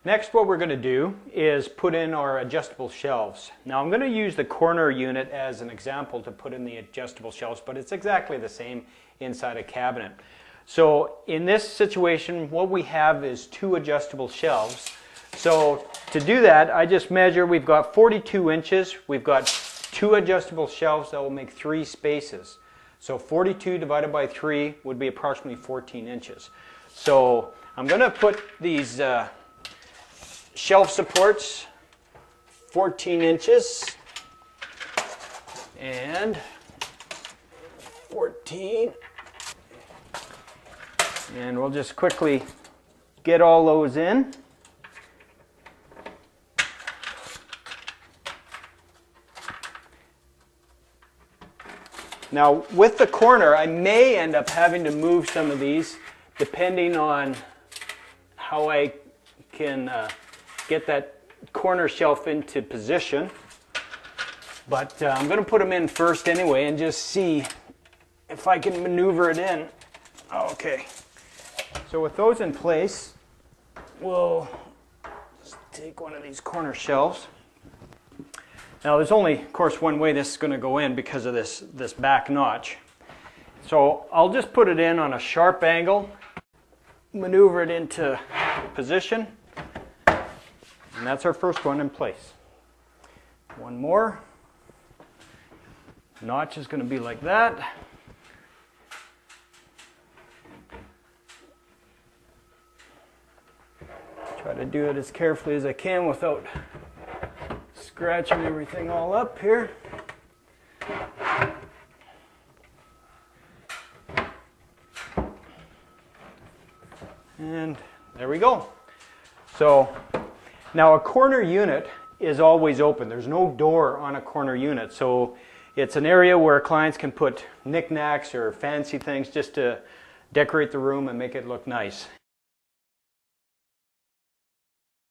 Next, what we're going to do is put in our adjustable shelves. Now I'm going to use the corner unit as an example to put in the adjustable shelves, but it's exactly the same inside a cabinet. So in this situation, what we have is 2 adjustable shelves. So to do that, I just measure, we've got 42 inches, we've got 2 adjustable shelves that will make 3 spaces. So 42 divided by 3 would be approximately 14 inches. So I'm going to put these shelf supports, 14 inches, and 14, and we'll just quickly get all those in. Now with the corner, I may end up having to move some of these depending on how I can get that corner shelf into position. But I'm going to put them in first anyway and just see if I can maneuver it in. Okay. So with those in place, we'll just take one of these corner shelves. Now there's only, of course, one way this is going to go in because of this back notch. So I'll just put it in on a sharp angle, maneuver it into position, and that's our first one in place. One more. Notch is going to be like that. Try to do it as carefully as I can without scratching everything all up here. And there we go. So now a corner unit is always open. There's no door on a corner unit. So it's an area where clients can put knickknacks or fancy things just to decorate the room and make it look nice.